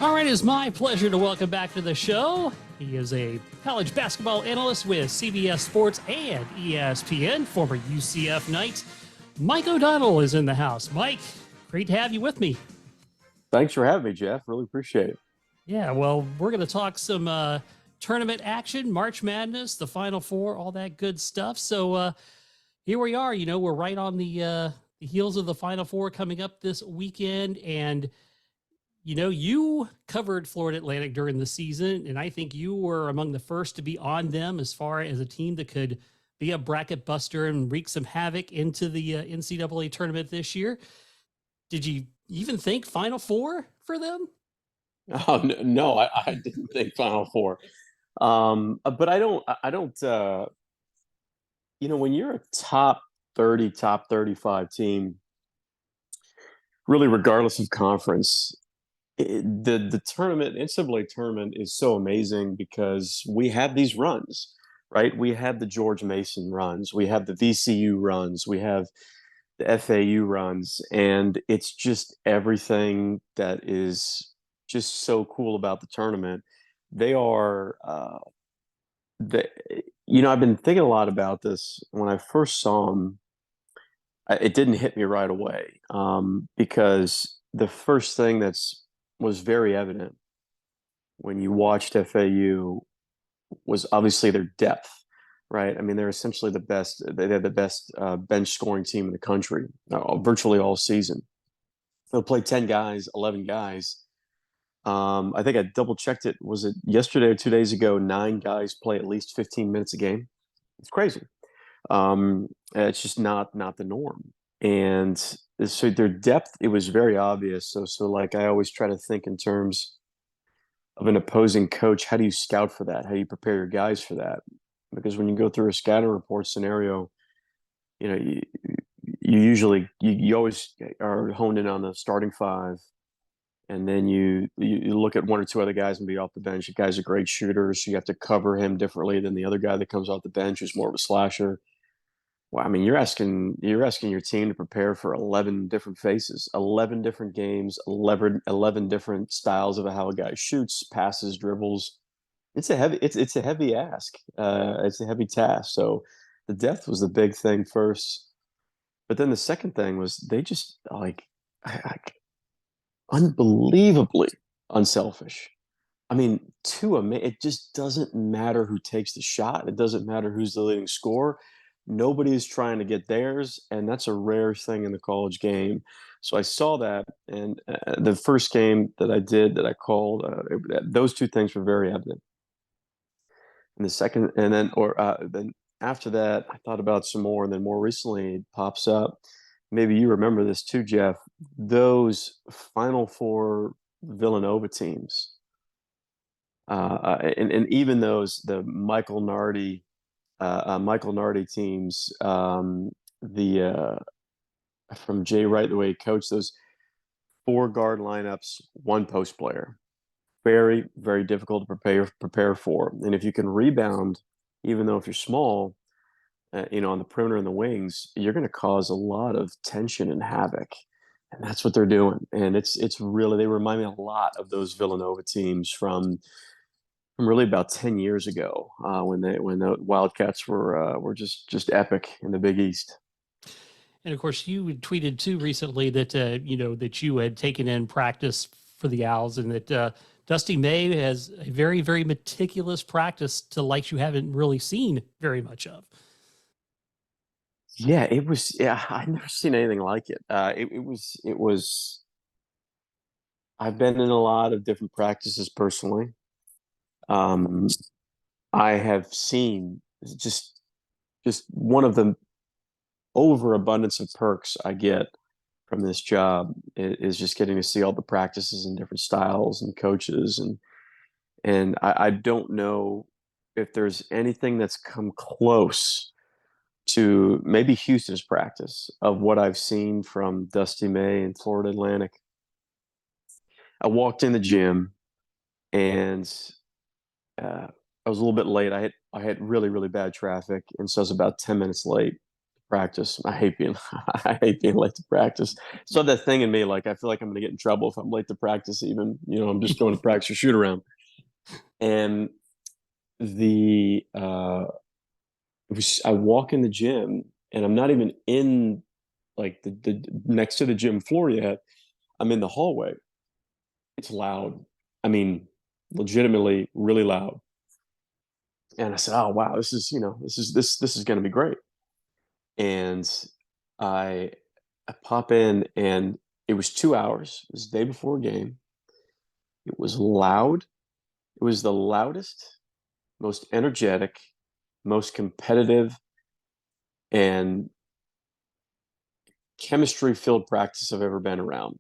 All right, it's my pleasure to welcome back to the show. He is a college basketball analyst with CBS Sports and ESPN, former UCF Knight. Mike O'Donnell is in the house. Mike, great to have you with me. Thanks for having me, Jeff. Really appreciate it. Yeah, well, we're going to talk some tournament action, March Madness, the Final Four, all that good stuff. So here we are. We're right on the heels of the Final Four coming up this weekend, and you covered Florida Atlantic during the season, and I think you were among the first to be on them as far as a team that could be a bracket buster and wreak some havoc into the NCAA tournament this year. Did you even think Final Four for them? Oh no, I didn't think Final Four. But I don't. When you're a top 30, top 35 team, really, regardless of conference, the tournament, NCAA tournament, is so amazing because we have these runs, right? We have the George Mason runs, we have the VCU runs, we have the FAU runs, and it's just everything that is just so cool about the tournament. They are, I've been thinking a lot about this. When I first saw them, it didn't hit me right away because the first thing that's was very evident when you watched FAU was obviously their depth, right? I mean, they're essentially the best. They're the best bench scoring team in the country, virtually all season. They'll play 10 guys, 11 guys. I think I double checked it. Was it yesterday or 2 days ago? 9 guys play at least 15 minutes a game. It's crazy. It's just not the norm. And so their depth, it was very obvious. So like I always try to think in terms of an opposing coach. How do you scout for that? How do you prepare your guys for that? Because when you go through a scouting report scenario, you know, you usually you always are honed in on the starting five, and then you look at one or two other guys and be off the bench. The guy's a great shooter, so you have to cover him differently than the other guy that comes off the bench who's more of a slasher. Well, I mean, you're asking your team to prepare for 11 different faces, 11 different games, 11 different styles of how a guy shoots, passes, dribbles. It's a heavy ask. It's a heavy task. So the depth was the big thing first, but then the second thing was they just like unbelievably unselfish. I mean, it just doesn't matter who takes the shot. It doesn't matter who's the leading scorer. Nobody is trying to get theirs, and that's a rare thing in the college game. So I saw that, and the first game that I did that I called, those two things were very evident. And the second, and then after that, I thought about some more, and then more recently it pops up. Maybe you remember this too, Jeff. Those Final Four Villanova teams, and even those the Michael Nardi teams, the from Jay Wright, the way he coached those four guard lineups, one post player, very very difficult to prepare for. And if you can rebound, even though if you're small, on the perimeter and the wings, you're going to cause a lot of tension and havoc. And that's what they're doing. And it's really, they remind me a lot of those Villanova teams from really about 10 years ago, when the Wildcats were just epic in the Big East. And of course, you had tweeted too recently that that you had taken in practice for the Owls, and that Dusty May has a very very meticulous practice to likes you haven't really seen very much of. Yeah, it was. Yeah, I've never seen anything like it. It was. I've been in a lot of different practices personally. Um, I have seen just one of the overabundance of perks I get from this job is just getting to see all the practices and different styles and coaches, and I don't know if there's anything that's come close to maybe Houston's practice of what I've seen from Dusty May and Florida Atlantic. I walked in the gym, and I was a little bit late. I had really really bad traffic, and so I was about 10 minutes late. practice. I hate being I hate being late to practice. So that thing in me, like I feel like I'm gonna get in trouble if I'm late to practice. Even I'm just going to practice or shoot around. And the I walk in the gym and I'm not even in like the next to the gym floor yet. I'm in the hallway. It's loud. I mean, legitimately really loud. And I said, "Oh wow, this is going to be great." And I I pop in, and it was 2 hours. It was the day before a game. It was loud. It was the loudest, most energetic, most competitive, and chemistry filled practice I've ever been around.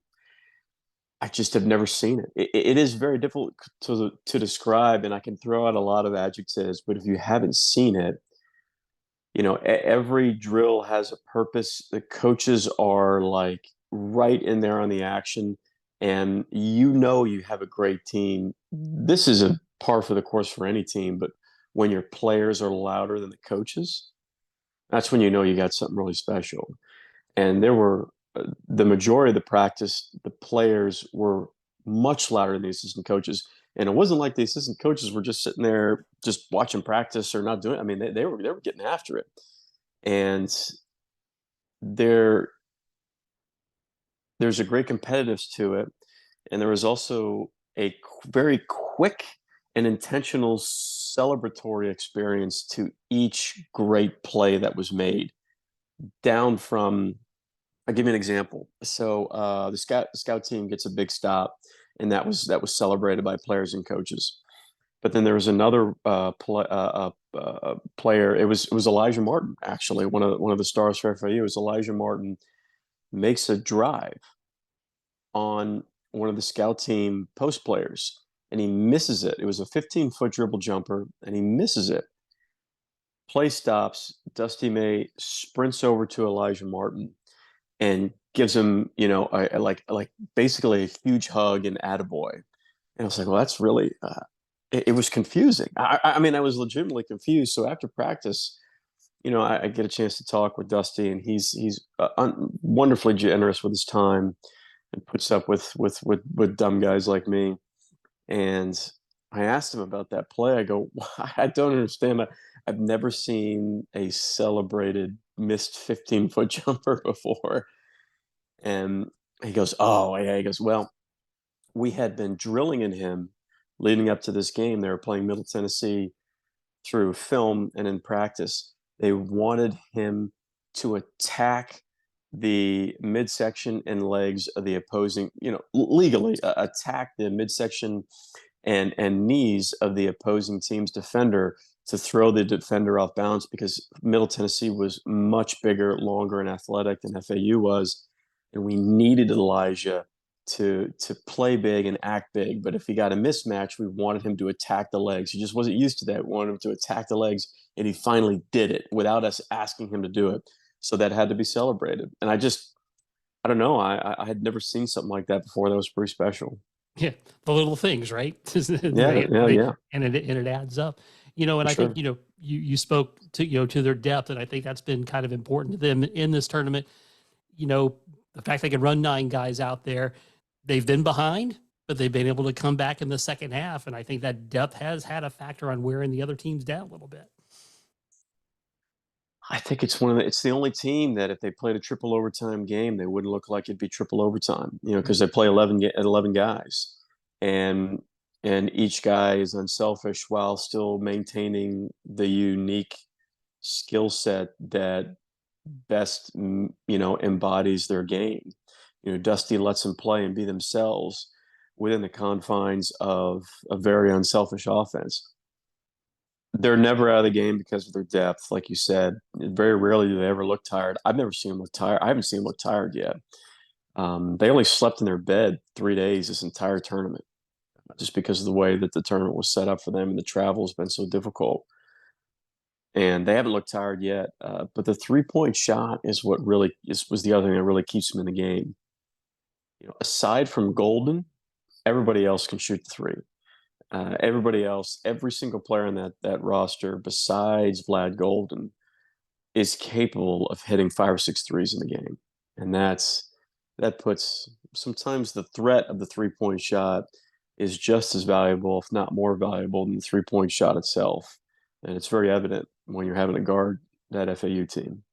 I just have never seen it. It is very difficult to describe, and I can throw out a lot of adjectives, but if you haven't seen it, every drill has a purpose. The coaches are like right in there on the action, and you have a great team. This is a par for the course for any team, but when your players are louder than the coaches, that's when you got something really special. And there were the majority of the practice, the players were much louder than the assistant coaches. And it wasn't like the assistant coaches were just sitting there just watching practice or not doing it. I mean, they were getting after it. And there there's a great competitiveness to it. And there was also a very quick and intentional celebratory experience to each great play that was made, down from I'll give you an example. So the scout team gets a big stop, and that was celebrated by players and coaches. But then there was another player. It was Elijah Martin, actually, one of the stars for FAU. It was Elijah Martin makes a drive on one of the scout team post players, and he misses it. It was a 15-foot dribble jumper, and he misses it. Play stops. Dusty May sprints over to Elijah Martin and gives him, like basically a huge hug and attaboy. And I was like, well, that's really, it was confusing. I mean, I was legitimately confused. So after practice, I get a chance to talk with Dusty, and he's wonderfully generous with his time and puts up with dumb guys like me. And I asked him about that play. I go, I don't understand. I've never seen a celebrated missed 15-foot jumper before. And he goes, "Oh, yeah." He goes, "Well, we had been drilling in him leading up to this game. They were playing Middle Tennessee through film and in practice. They wanted him to attack the midsection and legs of the opposing, legally attack the midsection and knees of the opposing team's defender to throw the defender off balance, because Middle Tennessee was much bigger, longer, and athletic than FAU was, and we needed Elijah to play big and act big. But if he got a mismatch, we wanted him to attack the legs. He just wasn't used to that. We wanted him to attack the legs, and he finally did it without us asking him to do it. So that had to be celebrated. And I don't know. I had never seen something like that before. That was pretty special. Yeah, the little things, right? Yeah, yeah, yeah, And it adds up. And for I think, sure. you spoke to their depth, and I think that's been kind of important to them in this tournament. The fact they can run 9 guys out there, they've been behind, but they've been able to come back in the second half, and I think that depth has had a factor on wearing the other teams down a little bit. I think it's the only team that if they played a triple overtime game, they wouldn't look like it'd be triple overtime, because they play 11 guys, and each guy is unselfish while still maintaining the unique skill set that best, embodies their game. Dusty lets them play and be themselves within the confines of a very unselfish offense. They're never out of the game because of their depth, like you said. Very rarely do they ever look tired. I've never seen them look tired. I haven't seen them look tired yet. They only slept in their bed 3 days this entire tournament, just because of the way that the tournament was set up for them, and the travel has been so difficult. And they haven't looked tired yet. But the 3-point shot is what really was the other thing that really keeps them in the game. Aside from Golden, everybody else can shoot the three. Everybody else, every single player in that roster, besides Vlad Golden, is capable of hitting 5 or 6 threes in the game. And that puts sometimes the threat of the 3-point shot is just as valuable, if not more valuable, than the 3-point shot itself. And it's very evident when you're having to guard that FAU team.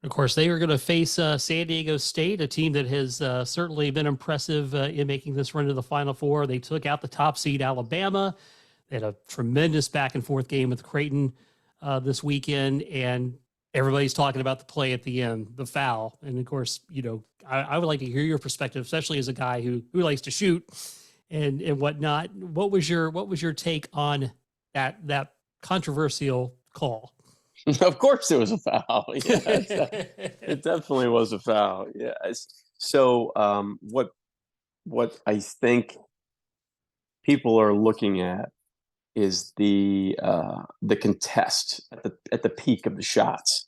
Of course, they are going to face San Diego State, a team that has certainly been impressive in making this run to the Final Four. They took out the top seed Alabama. They had a tremendous back and forth game with Creighton this weekend, and everybody's talking about the play at the end, the foul. And of course, I would like to hear your perspective, especially as a guy who likes to shoot and whatnot. What was your take on that controversial call? Of course, it was a foul. Yeah, it definitely was a foul. Yes. So, what I think people are looking at is the contest at the peak of the shots.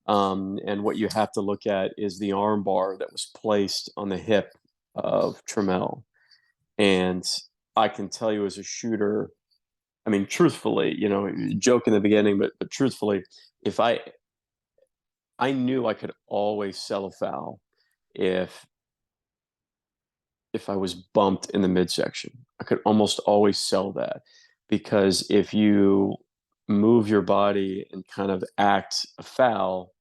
And what you have to look at is the arm bar that was placed on the hip of Trammell. And I can tell you as a shooter, I mean, truthfully, joke in the beginning, but truthfully, if I knew I could always sell a foul if I was bumped in the midsection. I could almost always sell that because if you move your body and kind of act a foul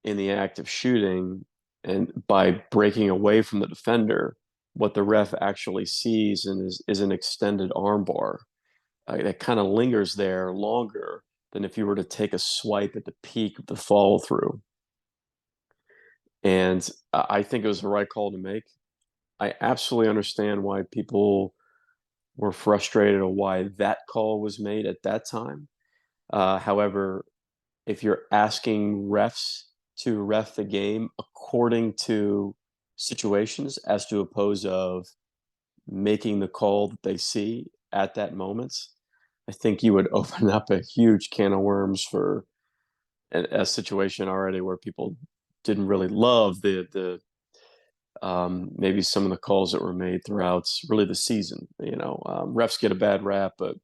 in the act of shooting and by breaking away from the defender, what the ref actually sees and is an extended arm bar that kind of lingers there longer than if you were to take a swipe at the peak of the follow through. And I think it was the right call to make. I absolutely understand why people were frustrated or why that call was made at that time. However, if you're asking refs to ref the game according to situations as to oppose of making the call that they see at that moment, I think you would open up a huge can of worms for a situation already where people didn't really love the maybe some of the calls that were made throughout really the season. Refs get a bad rap, but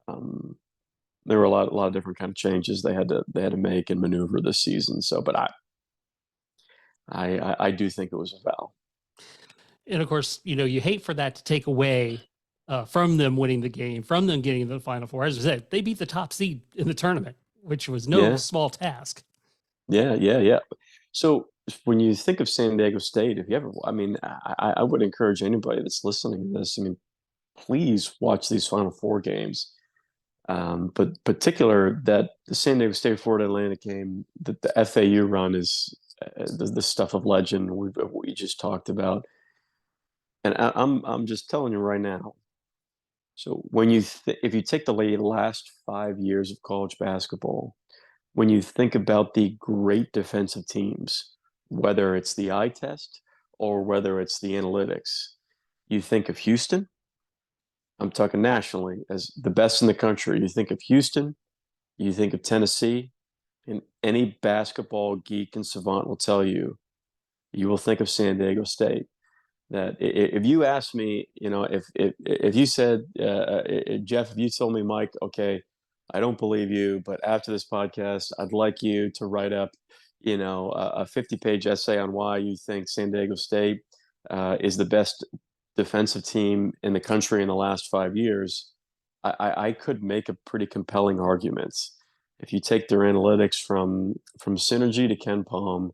there were a lot of different kind of changes they had to make and maneuver this season. So, but I do think it was a foul. And of course, you hate for that to take away from them winning the game, from them getting to the Final Four. As I said, they beat the top seed in the tournament, which was no small task. Yeah. So when you think of San Diego State, if you ever, I mean, I would encourage anybody that's listening to this, I mean, please watch these Final Four games. But particular that the San Diego State Florida Atlantic game, that the FAU run is the stuff of legend we just talked about. And I'm just telling you right now. So when if you take the last 5 years of college basketball, when you think about the great defensive teams, whether it's the eye test or whether it's the analytics, you think of Houston. I'm talking nationally as the best in the country. You think of Houston, you think of Tennessee, and any basketball geek and savant will tell you, you will think of San Diego State. That if you asked me, if you said, Jeff, if you told me, Mike, okay, I don't believe you, but after this podcast, I'd like you to write up, a 50-page essay on why you think San Diego State is the best defensive team in the country in the last 5 years, I could make a pretty compelling argument. If you take their analytics from Synergy to Ken Palm,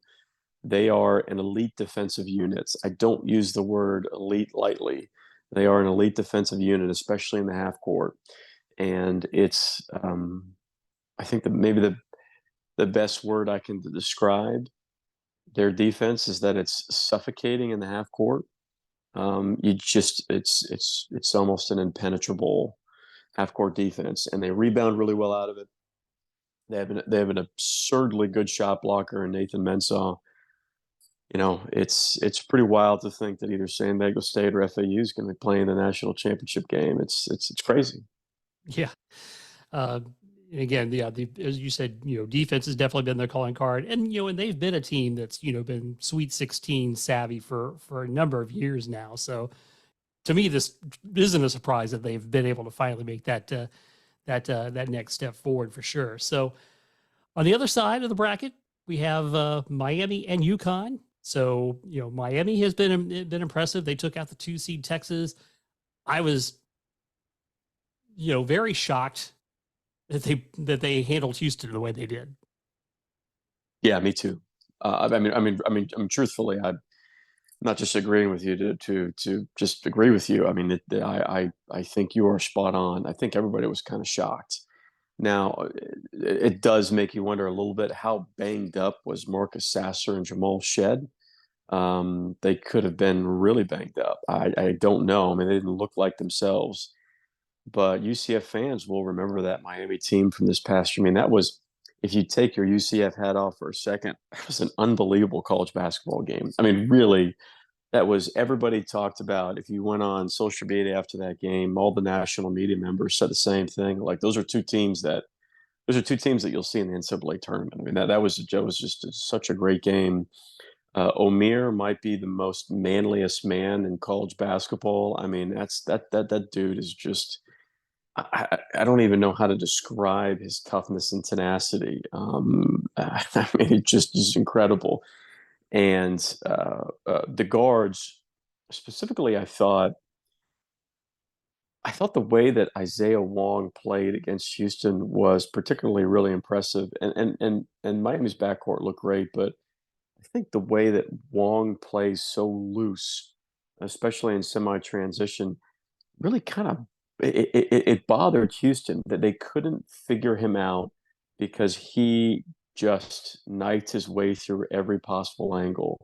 they are an elite defensive unit. I don't use the word elite lightly. They are an elite defensive unit, especially in the half court. And it's, I think that maybe the best word I can describe their defense is that it's suffocating in the half court. It's almost an impenetrable half court defense, and they rebound really well out of it. They have an absurdly good shot blocker in Nathan Mensah. It's pretty wild to think that either San Diego State or FAU is going to be playing the national championship game. It's crazy. Yeah. Again, as you said, defense has definitely been their calling card, and and they've been a team that's been Sweet 16 savvy for a number of years now. So, to me, this isn't a surprise that they've been able to finally make that next step forward for sure. So, On the other side of the bracket, we have Miami and UConn. So Miami has been impressive. They took out the 2 seed Texas. I was very shocked that they handled Houston the way they did. Yeah, me too. Truthfully, I'm not just agreeing with you to just agree with you. I mean, I think you are spot on. I think everybody was kind of shocked. Now, it does make you wonder a little bit how banged up was Marcus Sasser and Jamal Shed. They could have been really banged up. I don't know. I mean, they didn't look like themselves. But UCF fans will remember that Miami team from this past year. I mean, that was, if you take your UCF hat off for a second, that was an unbelievable college basketball game. I mean, really, that was everybody talked about. If you went on social media after that game, all the national media members said the same thing. Like those are two teams that you'll see in the NCAA tournament. I mean, that was just such a great game. Omir might be the most manliest man in college basketball. I mean, that dude is just. I don't even know how to describe his toughness and tenacity. I mean, it just is incredible. And the guards, specifically, I thought the way that Isaiah Wong played against Houston was particularly really impressive. And Miami's backcourt looked great, but I think the way that Wong plays so loose, especially in semi-transition, really kind of it bothered Houston that they couldn't figure him out because he just knifed his way through every possible angle.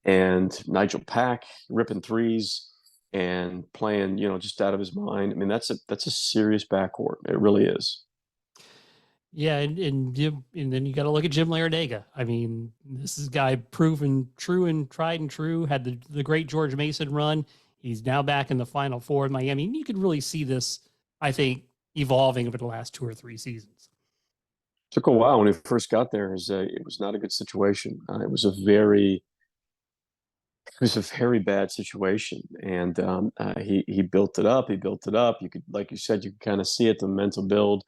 And Nigel Pack ripping threes and playing, just out of his mind. I mean, that's a serious backcourt. It really is. Yeah, and then you got to look at Jim Larinaga. I mean, this is a guy proven true and tried and true. Had the great George Mason run. He's now back in the Final Four in Miami. And you could really see this, I think, evolving over the last 2 or 3 seasons. Took a while when he first got there. It was not a good situation. It was a very bad situation, and he built it up. He built it up. You could, like you said, you could kind of see it, the mental build.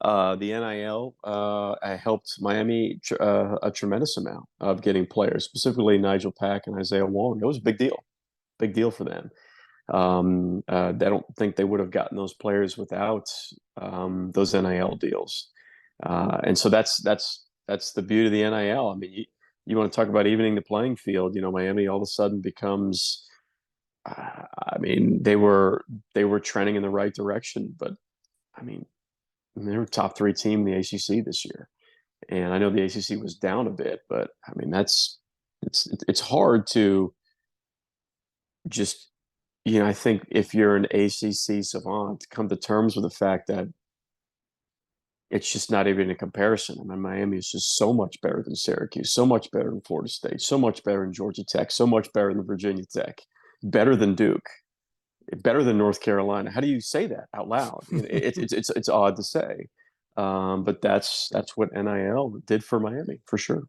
The NIL helped Miami a tremendous amount of getting players, specifically Nigel Pack and Isaiah Wong. It was a big deal for them. I don't think they would have gotten those players without those NIL deals. And so that's the beauty of the NIL. I mean, you want to talk about evening the playing field. Miami all of a sudden becomes. I mean, they were trending in the right direction, but I mean, they were top three team in the ACC this year, and I know the ACC was down a bit, but I mean it's hard to just I think if you're an ACC savant, come to terms with the fact that it's just not even a comparison. I mean, Miami is just so much better than Syracuse, so much better than Florida State, so much better than Georgia Tech, so much better than Virginia Tech, better than Duke, better than North Carolina. How do you say that out loud? It's odd to say, but that's what NIL did for Miami for sure.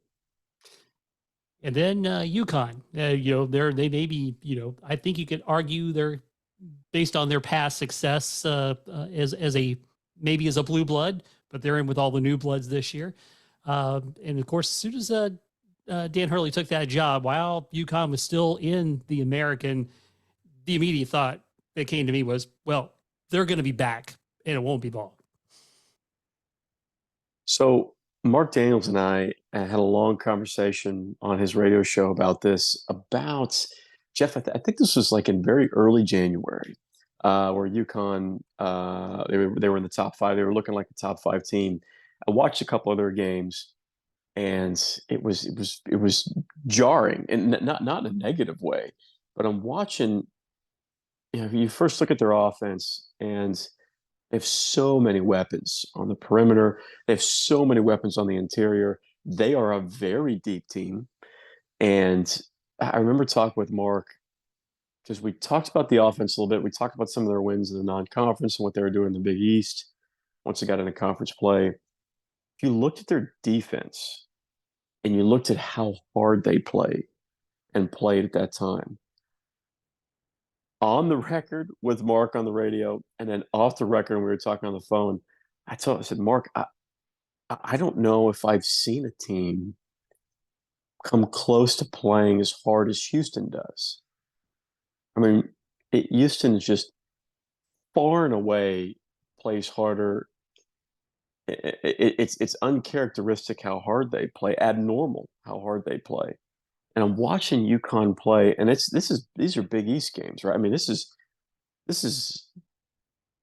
And then UConn, they may be, I think you could argue they're based on their past success as a maybe as a blue blood, but they're in with all the new bloods this year. And of course, as soon as Dan Hurley took that job, while UConn was still in the American, the immediate thought that came to me was, well, they're going to be back and it won't be long. So Mark Daniels and I had a long conversation on his radio show about this. About Jeff, I think this was like in very early January, where UConn they were in the top five. They were looking like a top five team. I watched a couple of their games, and it was jarring, and not in a negative way. But I'm watching. You first look at their offense, and they have so many weapons on the perimeter. They have so many weapons on the interior. They are a very deep team. And I remember talking with Mark because we talked about the offense a little bit. We talked about some of their wins in the non-conference and what they were doing in the Big East once they got into conference play. If you looked at their defense and you looked at how hard they played and played at that time, on the record with Mark on the radio, and then off the record when we were talking on the phone, I said, Mark, I don't know if I've seen a team come close to playing as hard as Houston does. I mean, Houston is just far and away plays harder. It's uncharacteristic how hard they play, abnormal how hard they play. And I'm watching UConn play, and these are Big East games, right? I mean, this is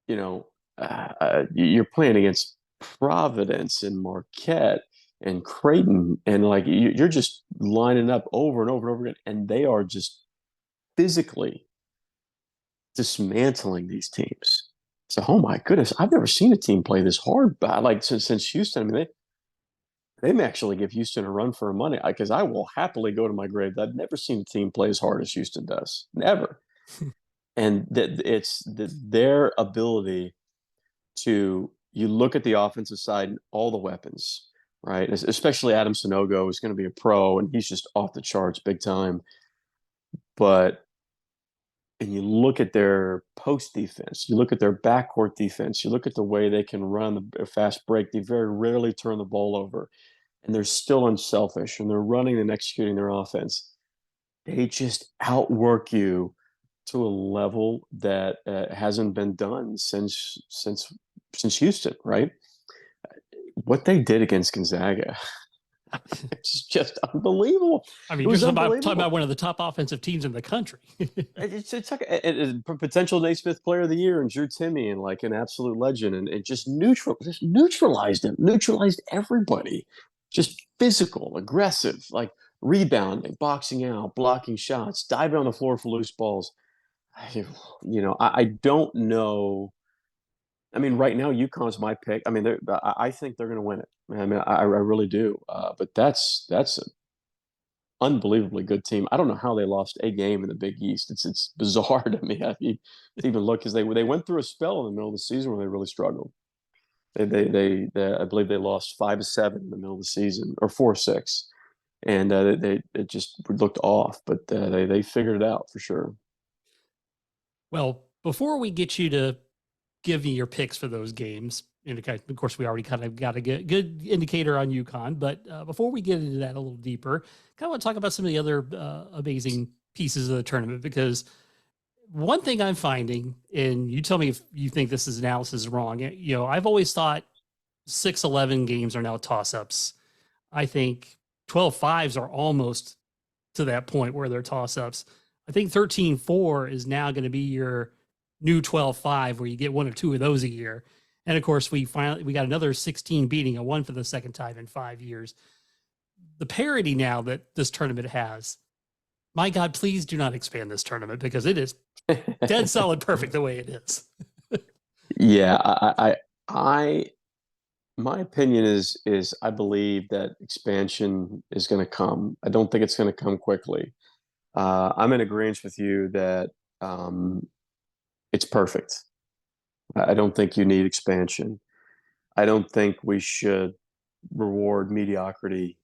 you know you're playing against Providence and Marquette and Creighton, and like you're just lining up over and over and over again, and they are just physically dismantling these teams. So, oh my goodness, I've never seen a team play this hard. But like since Houston, I mean, they may actually give Houston a run for money because I will happily go to my grave. I've never seen a team play as hard as Houston does, never. And that their ability to you look at the offensive side and all the weapons, right? Especially Adam Sanogo is going to be a pro, and he's just off the charts big time. But and you look at their post defense, you look at their backcourt defense, you look at the way they can run the fast break. They very rarely turn the ball over, and they're still unselfish, and they're running and executing their offense. They just outwork you to a level that hasn't been done since Houston, right? What they did against Gonzaga, it's just unbelievable. I It mean, you're was talking about unbelievable. one of the top offensive teams in the country. It's like a potential Naismith Player of the Year and Drew Timmy and like an absolute legend, and it just neutralized him, neutralized everybody. Just physical, aggressive, like rebounding, boxing out, blocking shots, diving on the floor for loose balls. I don't know. I mean, right now UConn's my pick. I mean, I think they're going to win it. I mean, I really do. But that's an unbelievably good team. I don't know how they lost a game in the Big East. It's bizarre to me. I mean, to even look because they went through a spell in the middle of the season where they really struggled. I believe they lost 5-7 in the middle of the season or 4-6, and they it just looked off. But they figured it out for sure. Well, before we get you to give me your picks for those games, and of course, we already kind of got a good indicator on UConn, but before we get into that a little deeper, kind of want to talk about some of the other amazing pieces of the tournament because one thing I'm finding, and you tell me if you think this is analysis is wrong. I've always thought 6-11 games are now toss ups. I think 12-5s are almost to that point where they're toss ups. I think 13-4 is now going to be your new 12-5 where you get one or two of those a year. And of course, we got another 16 beating a one for the second time in 5 years. The parity now that this tournament has, my God, please do not expand this tournament because it is dead solid perfect the way it is. Yeah, I my opinion is I believe that expansion is going to come. I don't think it's going to come quickly. I'm in agreement with you that um, it's perfect. I don't think you need expansion. I don't think we should reward mediocrity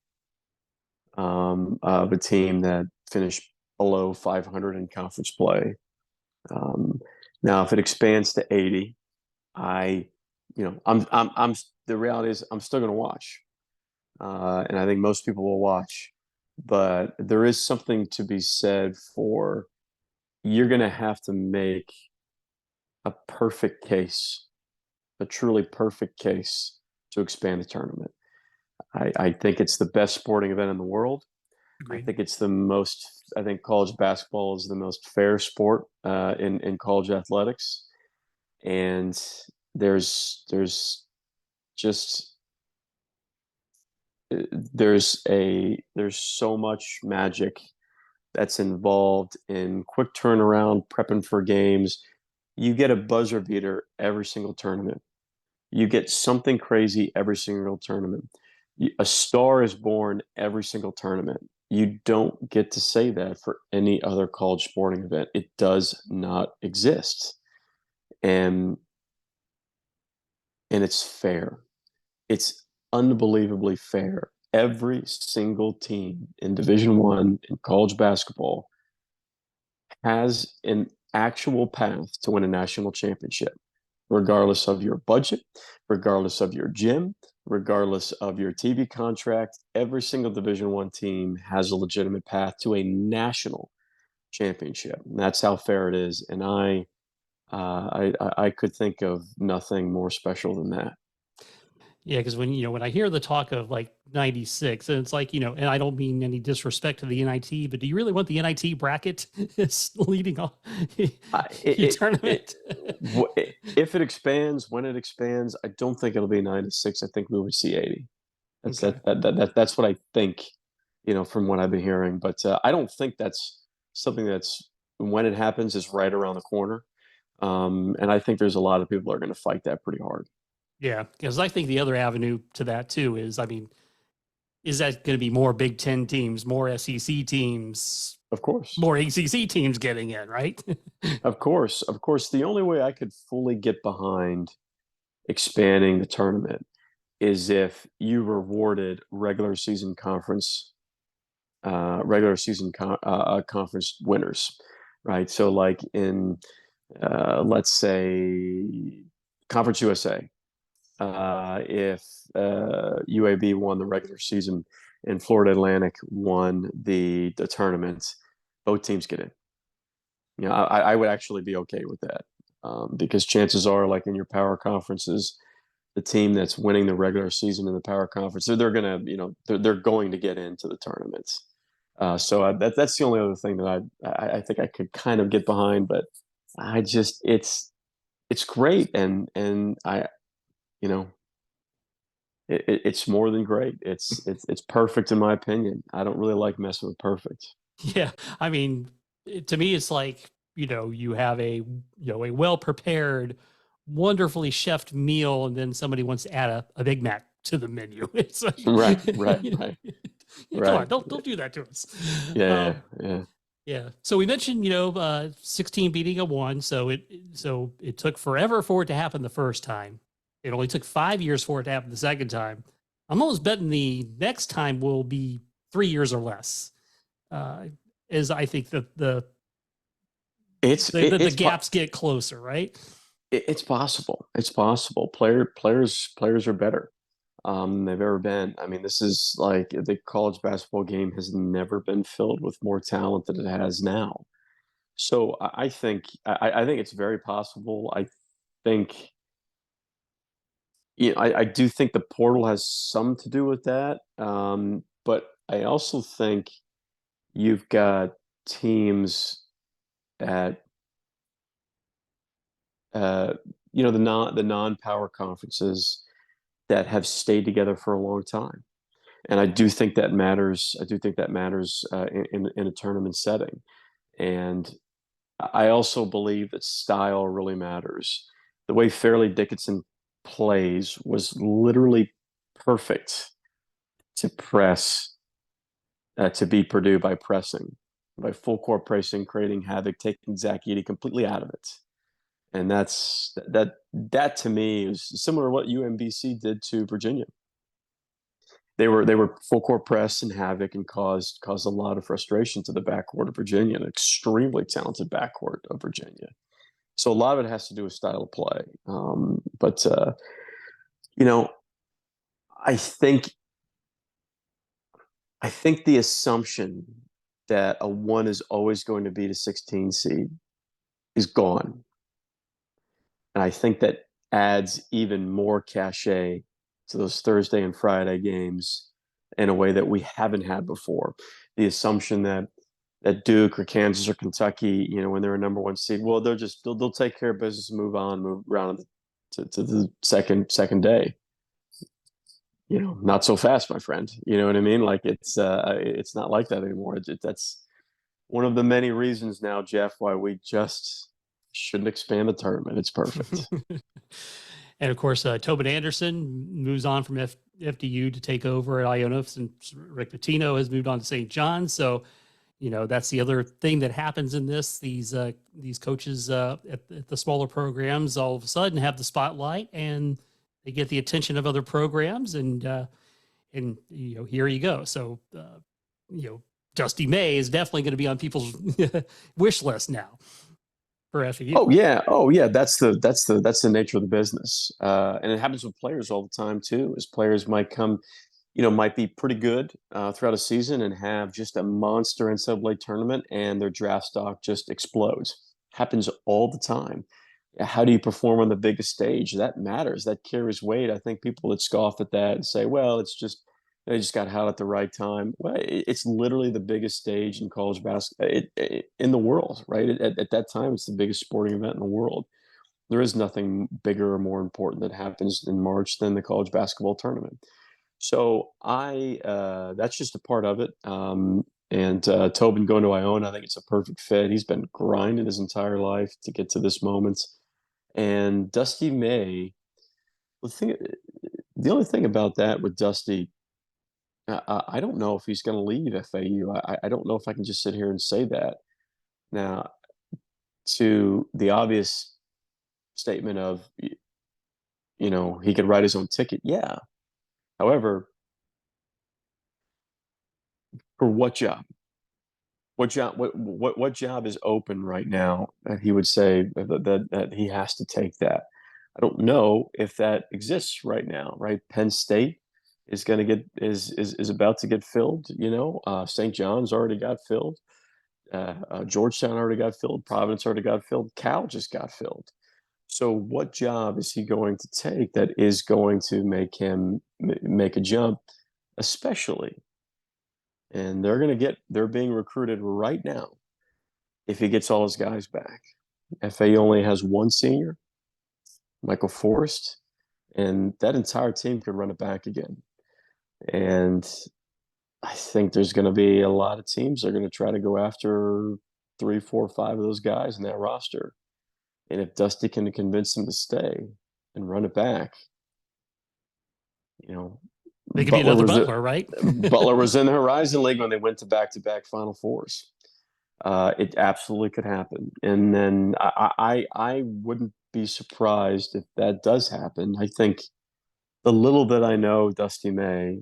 of a team that finished below 500 in conference play. Um, Now, if it expands to 80, I, I'm. The reality is, I'm still going to watch, and I think most people will watch. But there is something to be said for you're going to have to make a perfect case, a truly perfect case to expand the tournament. I think it's the best sporting event in the world. I Agreed. think it's the most. I think college basketball is the most fair sport in college athletics, and there's just there's so much magic that's involved in quick turnaround, prepping for games. You get a buzzer beater every single tournament. You get something crazy every single tournament. A star is born every single tournament. You don't get to say that for any other college sporting event. It does not exist. And and it's fair. It's unbelievably fair. Every single team in Division One in college basketball has an actual path to win a national championship. regardless of your budget, regardless of your gym, regardless of your TV contract. Every single Division One team has a legitimate path to a national championship. And that's how fair it is. And I could think of nothing more special than that. Yeah, because when I hear the talk of like 96, and it's like, and I don't mean any disrespect to the NIT, but do you really want the NIT bracket is leading on your tournament? If it expands, when it expands, I don't think it'll be 96. I think we would see 80. Okay. That's what I think, from what I've been hearing. But I don't think that's something that's, when it happens, is right around the corner. And I think there's a lot of people that are going to fight that pretty hard. Yeah, because I think the other avenue to that too is, I mean, is that going to be more Big Ten teams, more SEC teams, Of course. more ACC teams getting in, right? Of course. Of course. The only way I could fully get behind expanding the tournament is if you rewarded conference winners, right? So like in let's say Conference USA, if UAB won the regular season and Florida Atlantic won the tournament, both teams get in. I would actually be okay with that, because chances are, like in your power conferences, the team that's winning the regular season in the power conference, they're gonna, they're going to get into the tournaments. So that's the only other thing that I think I could kind of get behind, but I just it's great, and you know it's more than great. It's perfect in my opinion. I don't really like messing with perfect. Yeah, I mean, to me, it's like, you have a well prepared, wonderfully chefed meal, and then somebody wants to add a Big Mac to the menu. It's like, Right, right, right, come on, right. don't do that to us. Yeah, yeah. Yeah. So we mentioned, 16 beating a one. So it took forever for it to happen the first time. It only took 5 years for it to happen the second time. I'm almost betting the next time will be 3 years or less. Uh, as I think the gaps get closer, right? It's possible. It's possible. Players are better than they've ever been. I mean, this is like the college basketball game has never been filled with more talent than it has now. So I think it's very possible. I think, I do think the portal has some to do with that. But I also think you've got teams at uh, the non-power conferences that have stayed together for a long time, and I do think that matters. I do think that matters in a tournament setting, and I also believe that style really matters. The way Fairleigh Dickinson plays was literally perfect to press, to beat Purdue by pressing, by full court pressing, creating havoc, taking Zach Edey completely out of it. And that to me is similar to what UMBC did to Virginia. They were full court press and havoc and caused a lot of frustration to the backcourt of Virginia, an extremely talented backcourt of Virginia. So a lot of it has to do with style of play. But you know, I think I think the assumption that a one is always going to beat a 16 seed is gone. And I think that adds even more cachet to those Thursday and Friday games in a way that we haven't had before. The assumption that Duke or Kansas or Kentucky, when they're a number one seed, well, they'll take care of business and move around to the second day. Not so fast, my friend. You know what I mean? Like it's not like that anymore. That's one of the many reasons now, Jeff, why we just shouldn't expand the tournament. It's perfect. And of course, Tobin Anderson moves on from FDU to take over at Iona since Rick Pitino has moved on to St. John's. So, that's the other thing that happens in this. These coaches at the smaller programs all of a sudden have the spotlight and they get the attention of other programs. And here you go. So, Dusty May is definitely going to be on people's wish list now for FAU. Oh yeah, oh yeah. That's the nature of the business, and it happens with players all the time too. As players might come, might be pretty good throughout a season and have just a monster NCAA tournament, and their draft stock just explodes. Happens all the time. How do you perform on the biggest stage? That matters. That carries weight. I think people that scoff at that and say, "Well, it's just they just got hot at the right time." Well, it's literally the biggest stage in college basketball in the world, right? At that time, it's the biggest sporting event in the world. There is nothing bigger or more important that happens in March than the college basketball tournament. So that's just a part of it. And Tobin going to Iona, I think it's a perfect fit. He's been grinding his entire life to get to this moment. And Dusty May, the only thing about that with Dusty, I don't know if he's going to leave FAU. I don't know if I can just sit here and say that. Now, to the obvious statement of, he could write his own ticket. Yeah. However, for what job? What job is open right now that he would say that he has to take that? I don't know if that exists right now, right? Penn State is going to get is about to get filled, St. John's already got filled. Georgetown already got filled. Providence already got filled. Cal just got filled. So what job is he going to take that is going to make him make a jump, especially, and they're being recruited right now if he gets all his guys back. FA only has one senior, Michael Forrest, and that entire team could run it back again. And I think there's going to be a lot of teams that are going to try to go after 3, 4, 5 of those guys in that roster. And if Dusty can convince them to stay and run it back, you know, They could be another Butler, right? Butler was in the Horizon League when they went to back-to-back Final Fours. It absolutely could happen, and then I wouldn't be surprised if that does happen. I think the little that I know Dusty May,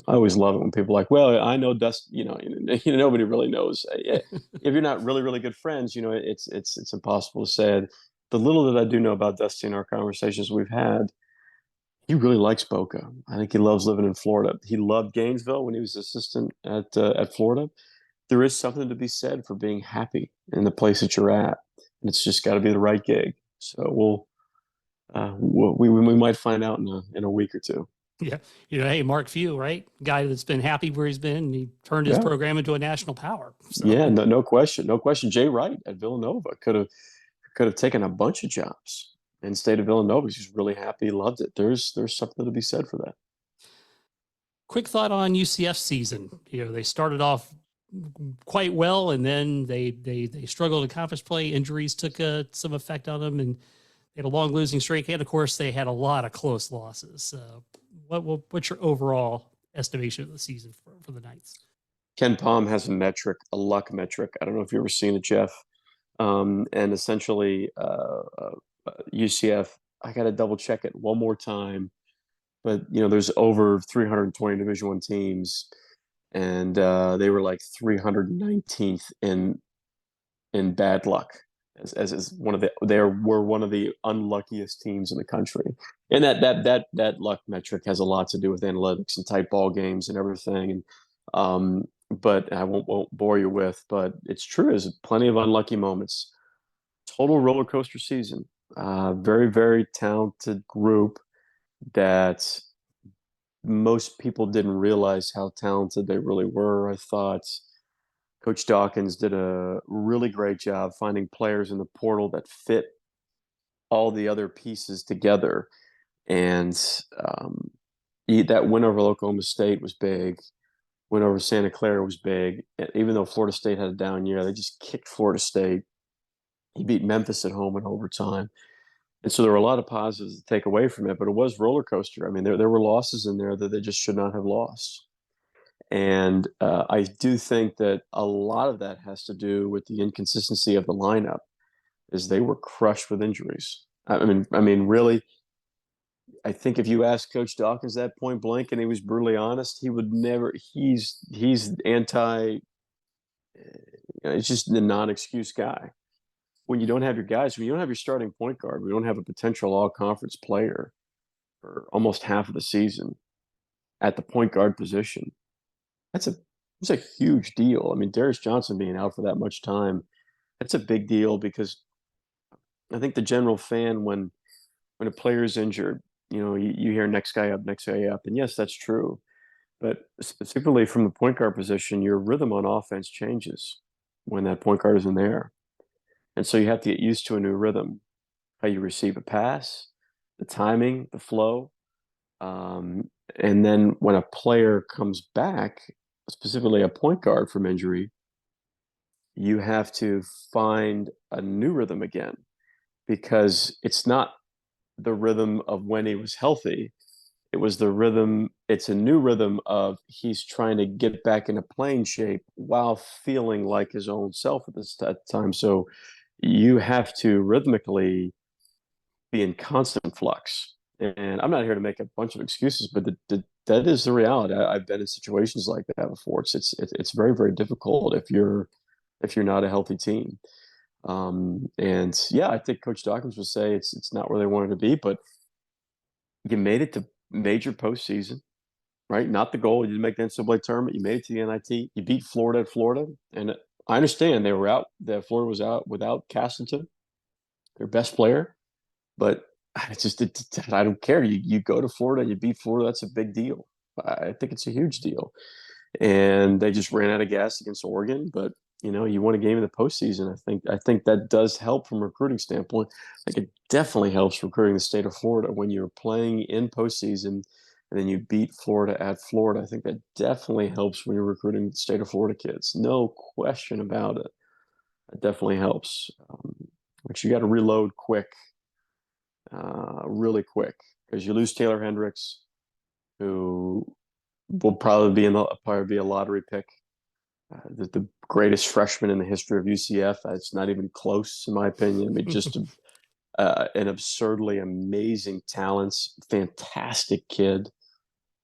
I always love it when people are like, well, I know Dusty. Nobody really knows. If you're not really really good friends, it's impossible to say it. The little that I do know about Dusty in our conversations we've had, he really likes Boca. I think he loves living in Florida. He loved Gainesville when he was assistant at Florida. There is something to be said for being happy in the place that you're at, and it's just got to be the right gig. So we might find out in a week or two. Yeah. Hey, Mark Few, right? Guy that's been happy where he's been. And he turned his program into a national power. So. Yeah, no question. No question. Jay Wright at Villanova could have taken a bunch of jobs and stayed at Villanova. He's really happy, loved it. There's something to be said for that. Quick thought on UCF season. They started off quite well, and then they struggled in conference play. Injuries took some effect on them, and they had a long losing streak. And of course, they had a lot of close losses. What's your overall estimation of the season for the Knights? Ken Palm has a metric, a luck metric. I don't know if you've ever seen it, Jeff. And essentially, UCF, I got to double check it one more time. But there's over 320 Division I teams, and they were like 319th in bad luck as one of they were one of the unluckiest teams in the country. And that luck metric has a lot to do with analytics and tight ball games and everything. And but I won't bore you with, but it's true. There's plenty of unlucky moments. Total roller coaster season. Very, very talented group that most people didn't realize how talented they really were. I thought Coach Dawkins did a really great job finding players in the portal that fit all the other pieces together. And that win over Oklahoma State was big. Win over Santa Clara was big. Even though Florida State had a down year, they just kicked Florida State. He beat Memphis at home in overtime. And so there were a lot of positives to take away from it, but it was roller coaster. I mean, there were losses in there that they just should not have lost. And I do think that a lot of that has to do with the inconsistency of the lineup, is they were crushed with injuries. I mean, really, I think if you ask Coach Dawkins that point blank, and he was brutally honest, he would never. He's anti. It's just the non-excuse guy. when you don't have your guys, when you don't have your starting point guard, we don't have a potential all-conference player for almost half of the season at the point guard position. That's a it's a huge deal. I mean, Darius Johnson being out for that much time, that's a big deal because I think the general fan, when a player is injured, you hear next guy up, and yes, that's true. But specifically from the point guard position, your rhythm on offense changes when that point guard isn't there, and so you have to get used to a new rhythm, how you receive a pass, the timing, the flow. And then when a player comes back, specifically a point guard from injury, you have to find a new rhythm again because it's not the rhythm of when he was healthy. It's a new rhythm of he's trying to get back into playing shape while feeling like his own self at this time. So you have to rhythmically be in constant flux. And I'm not here to make a bunch of excuses, but that is the reality. I've been in situations like that before. It's very, very difficult if you're not a healthy team. And yeah, I think Coach Dawkins would say it's not where they wanted to be, but you made it to major postseason, right? Not the goal. You didn't make the NCAA tournament. You made it to the NIT. You beat Florida at Florida, and I understand they were out. That Florida was out without Castleton, their best player. But I don't care. You go to Florida, you beat Florida. That's a big deal. I think it's a huge deal. And they just ran out of gas against Oregon. But you won a game in the postseason. I think that does help from a recruiting standpoint. Like it definitely helps recruiting the state of Florida when you're playing in postseason and then you beat Florida at Florida. I think that definitely helps when you're recruiting the state of Florida kids. No question about it. It definitely helps. But you got to reload quick, really quick, because you lose Taylor Hendricks, who will probably be a lottery pick, the greatest freshman in the history of UCF. It's not even close, in my opinion. I mean, just an absurdly amazing talent, fantastic kid,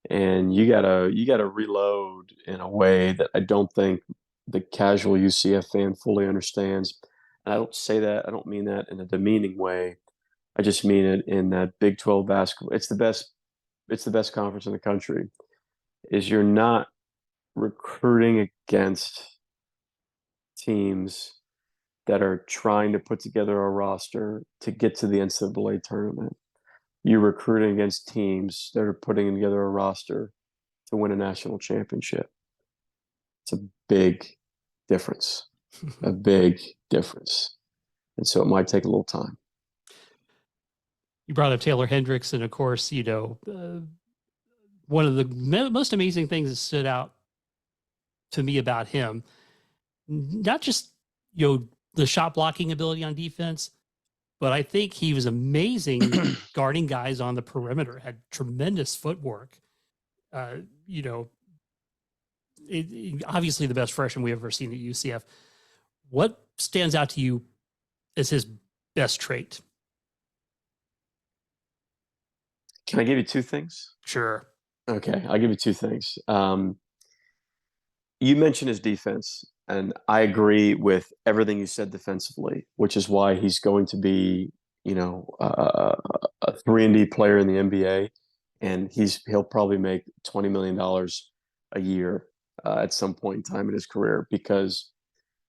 and you gotta reload in a way that I don't think the casual UCF fan fully understands. And I don't say that, I don't mean that in a demeaning way. I just mean it in that Big 12 basketball. It's the best conference in the country. Is you're not recruiting against teams that are trying to put together a roster to get to the NCAA tournament. You're recruiting against teams that are putting together a roster to win a national championship. It's a big difference, a big difference. And so it might take a little time. You brought up Taylor Hendricks, and of course, one of the most amazing things that stood out to me about him, not just the shot blocking ability on defense, but I think he was amazing guarding guys on the perimeter. Had tremendous footwork. Uh, you know, obviously the best freshman we've ever seen at UCF. What stands out to you as his best trait? Can I give you two things? Sure. Okay, I'll give you two things. You mentioned his defense, and I agree with everything you said defensively, which is why he's going to be, a 3-and-D player in the NBA, and he'll probably make $20 million a year at some point in time in his career because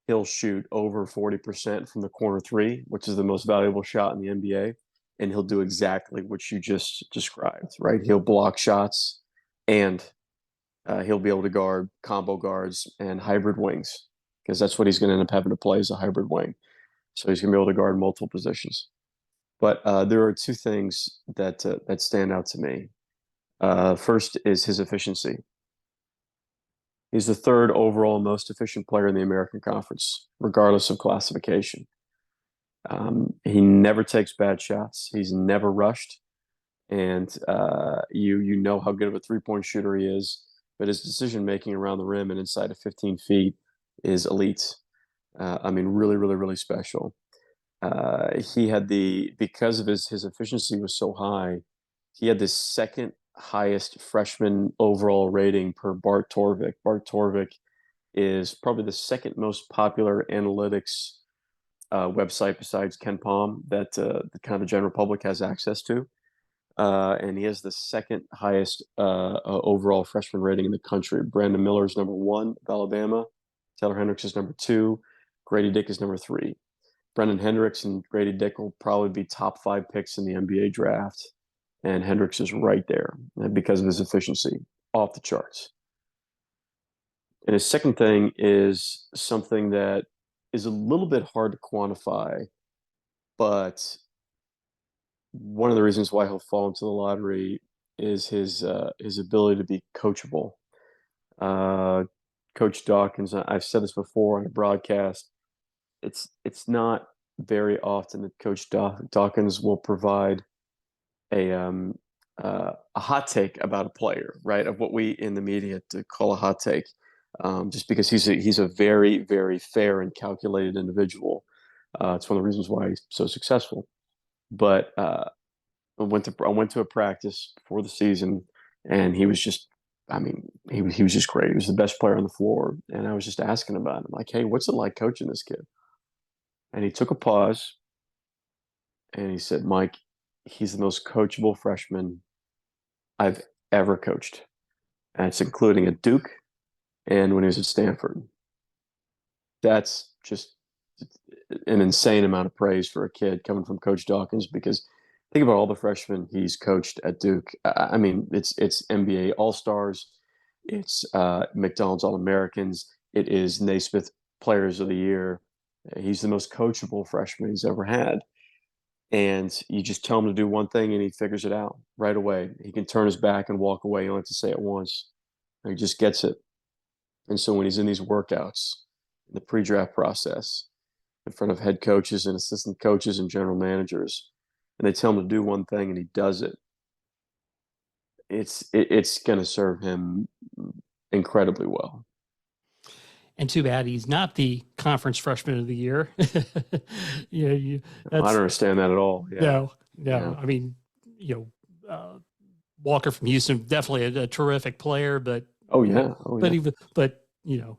he'll shoot over 40% from the corner three, which is the most valuable shot in the NBA, and he'll do exactly what you just described, right? He'll block shots and he'll be able to guard combo guards and hybrid wings because that's what he's going to end up having to play as a hybrid wing. So he's going to be able to guard multiple positions. But there are two things that stand out to me. First is his efficiency. He's the third overall most efficient player in the American Conference, regardless of classification. He never takes bad shots. He's never rushed, and you know how good of a 3-point shooter he is. But his decision making around the rim and inside of 15 feet is elite. I mean, really, really, really special. Because of his efficiency was so high, he had the second highest freshman overall rating per Bart Torvik. Bart Torvik is probably the second most popular analytics website besides Ken Palm that the kind of the general public has access to. And he has the second highest overall freshman rating in the country. Brandon Miller is number one of Alabama. Taylor Hendricks is number two. Grady Dick is number three. Brendan Hendricks and Grady Dick will probably be top 5 picks in the NBA draft. And Hendricks is right there because of his efficiency, off the charts. And his second thing is something that is a little bit hard to quantify, but one of the reasons why he'll fall into the lottery is his ability to be coachable. Uh, Coach Dawkins, I've said this before on a broadcast. It's not very often that Coach Dawkins will provide a hot take about a player, right? Of what we in the media to call a hot take, just because he's a very very fair and calculated individual. It's one of the reasons why he's so successful. But I went to a practice before the season, and he was just, I mean, he was just great. He was the best player on the floor, and I was just asking about him, like, hey, what's it like coaching this kid? And he took a pause, and he said, Mike, he's the most coachable freshman I've ever coached, and it's including at Duke and when he was at Stanford. That's just an insane amount of praise for a kid coming from Coach Dawkins, because think about all the freshmen he's coached at Duke. I mean, it's NBA All Stars, it's McDonald's All Americans, it is Naismith Players of the Year. He's the most coachable freshman he's ever had. And you just tell him to do one thing and he figures it out right away. He can turn his back and walk away. You only have to say it once. He just gets it. And so when he's in these workouts, in the pre-draft process, in front of head coaches and assistant coaches and general managers, and they tell him to do one thing and he does it, it's going to serve him incredibly well. And too bad he's not the conference freshman of the year. I don't understand that at all. Yeah. No. Yeah. I mean, Walker from Houston, definitely a terrific player, but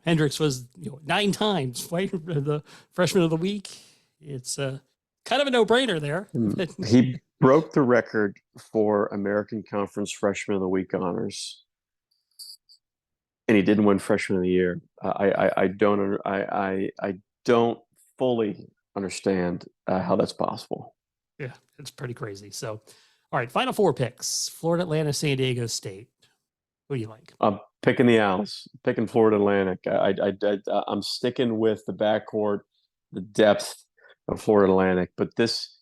Hendricks was 9 times the freshman of the week. It's kind of a no-brainer there. He broke the record for American Conference Freshman of the Week honors, and he didn't win Freshman of the Year. I don't fully understand how that's possible. Yeah, it's pretty crazy. So, all right, final 4 picks: Florida Atlantic, San Diego State. Who do you like? I'm picking the Owls, picking Florida Atlantic. I'm sticking with the backcourt, the depth of Florida Atlantic, but this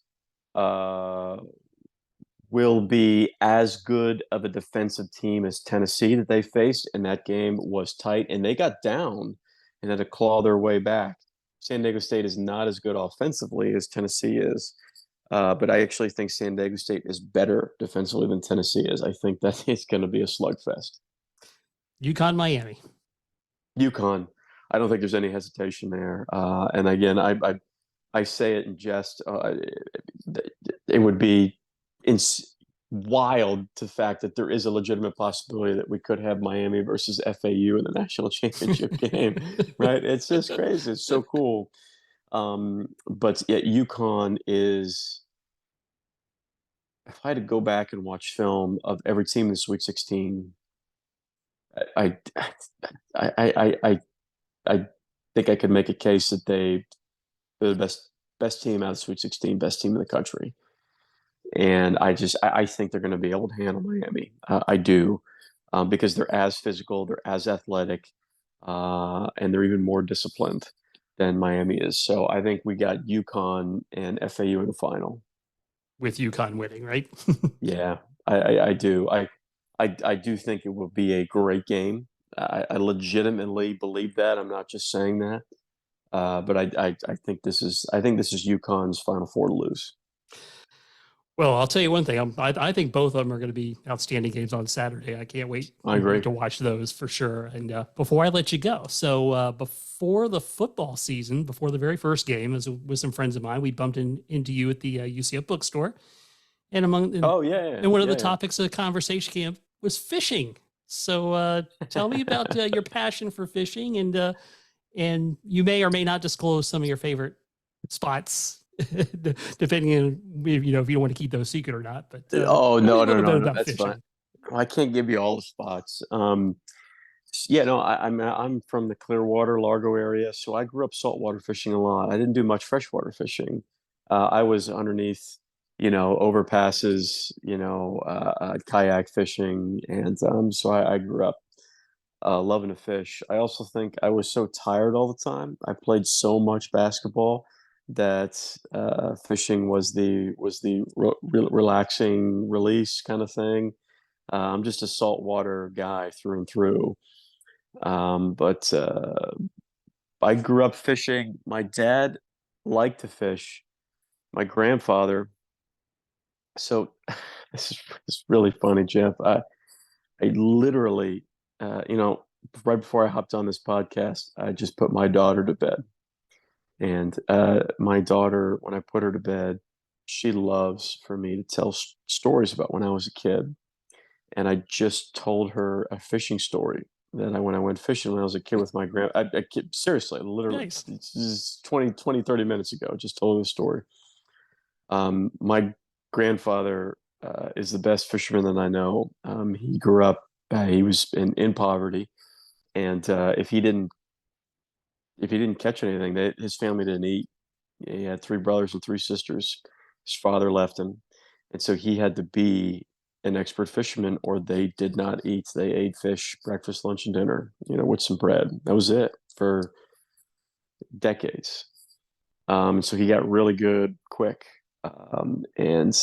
will be as good of a defensive team as Tennessee that they faced, and that game was tight, and they got down and had to claw their way back. San Diego State is not as good offensively as Tennessee is, but I actually think San Diego State is better defensively than Tennessee is. I think that it's going to be a slugfest. UConn, Miami. UConn. I don't think there's any hesitation there. And again, I say it in jest. It would be wild to fact that there is a legitimate possibility that we could have Miami versus FAU in the national championship game, right? It's just crazy. It's so cool. But yeah, UConn is. If I had to go back and watch film of every team in the Sweet 16, I think I could make a case that they're the best team out of the Sweet 16, best team in the country. And I think they're going to be able to handle Miami. I do, because they're as physical, they're as athletic, and they're even more disciplined than Miami is. So I think we got UConn and FAU in the final. With UConn winning, right? Yeah, I do. I do think it will be a great game. I legitimately believe that. I'm not just saying that. But I think this is UConn's Final Four to lose. Well, I'll tell you one thing. I think both of them are going to be outstanding games on Saturday. I can't wait to watch those for sure. And before I let you go, so before the football season, before the very first game, as with some friends of mine, we bumped into you at the UCF bookstore, and one of the topics of the conversation camp was fishing. So tell me about your passion for fishing, and you may or may not disclose some of your favorite spots, depending on if you don't want to keep those secret or not. But Oh, tell me no, a no, little bit no, no. about That's fine. fishing. I can't give you all the spots. Yeah, no, I'm from the Clearwater, Largo area, so I grew up saltwater fishing a lot. I didn't do much freshwater fishing. I was underneath, overpasses, kayak fishing, and so I grew up loving to fish. I also think I was so tired all the time. I played so much basketball that fishing was the relaxing release kind of thing. I'm just a saltwater guy through and through. But I grew up fishing. My dad liked to fish. My grandfather. So this is really funny, Jeff. I literally, right before I hopped on this podcast, I just put my daughter to bed. And my daughter, when I put her to bed, she loves for me to tell stories about when I was a kid. And I just told her a fishing story that when I went fishing when I was a kid with my seriously, literally, Nice. this is 30 minutes ago, just told her the story. My grandfather is the best fisherman that I know. He grew up, he was in poverty. And if he didn't catch anything, his family didn't eat. He had three brothers and three sisters. His father left him, and so he had to be an expert fisherman, or they did not eat. They ate fish, breakfast, lunch, and dinner, with some bread. That was it for decades. So he got really good quick, and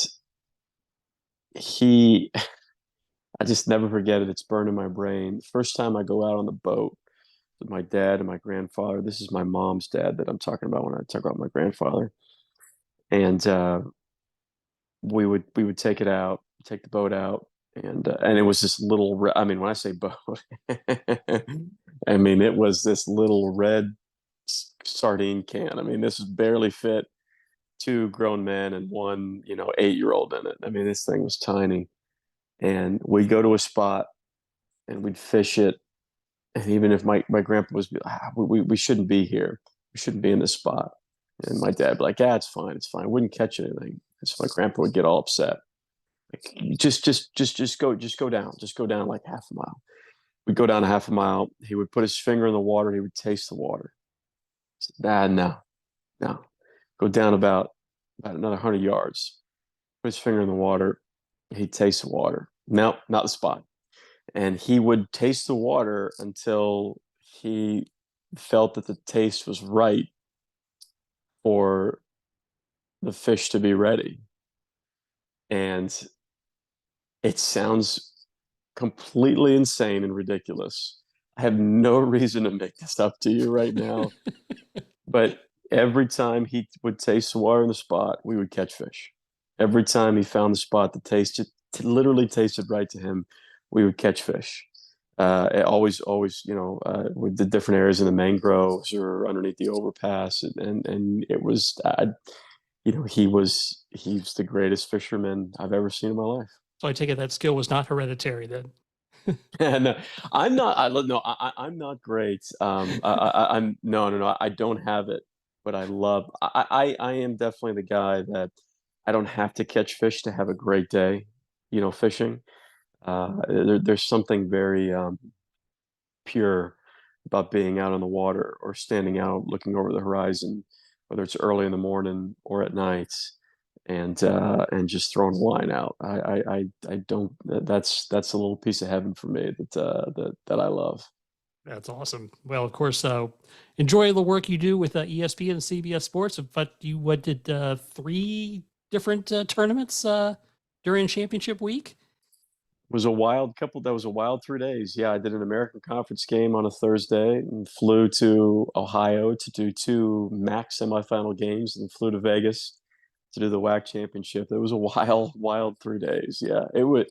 he. I just never forget it. It's burned in my brain. First time I go out on the boat with my dad and my grandfather. This is my mom's dad that I'm talking about when I talk about my grandfather. And we would take the boat out, and it was this little. I mean, when I say boat, I mean it was this little red sardine can. I mean, this barely fit two grown men and one 8-year-old in it. I mean, this thing was tiny, and we'd go to a spot and we'd fish it. And even if my grandpa was, we shouldn't be here. We shouldn't be in this spot. And my dad would be like, yeah, it's fine. It's fine. I wouldn't catch anything. So my grandpa would get all upset. Like, just go down like half a mile. We'd go down a half a mile. He would put his finger in the water. He would taste the water. I said, nah, no, no. Go down about another 100 yards. Put his finger in the water. He'd taste the water. No, not the spot. And he would taste the water until he felt that the taste was right for the fish to be ready. And it sounds completely insane and ridiculous. I have no reason to make this up to you right now, but every time he would taste the water in the spot, we would catch fish. Every time he found the spot that literally tasted right to him, we would catch fish. It always, with the different areas in the mangroves or underneath the overpass, and it was, he's the greatest fisherman I've ever seen in my life. So I take it that skill was not hereditary then. No, I'm not. No, I'm not great. I'm no, no, no. I don't have it, but I love. I am definitely the guy that I don't have to catch fish to have a great day. Fishing. There's something very pure about being out on the water or standing out looking over the horizon, whether it's early in the morning or at night, and just throwing a line out. I don't. That's a little piece of heaven for me that I love. That's awesome. Well, of course, enjoy the work you do with ESPN and CBS Sports. But what did 3 different tournaments during championship week? Was a wild couple. That was a wild 3 days. Yeah, I did an American Conference game on a Thursday and flew to Ohio to do 2 MAC semifinal games, and flew to Vegas to do the WAC championship. It was a wild 3 days. Yeah, it would.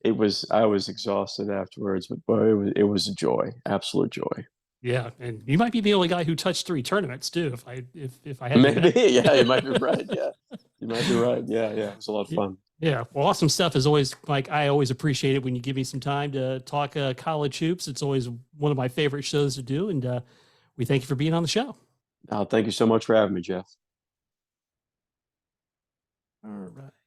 It was. I was exhausted afterwards, but boy, it was a joy, absolute joy. Yeah, and you might be the only guy who touched 3 tournaments too. If I had to Maybe, bet. yeah, you might be right. Yeah, you might be right. Yeah, yeah, it was a lot of Yeah. fun. Yeah, well, awesome stuff. As always, Mike, I always appreciate it when you give me some time to talk college hoops. It's always one of my favorite shows to do, and we thank you for being on the show. Thank you so much for having me, Jeff. All right.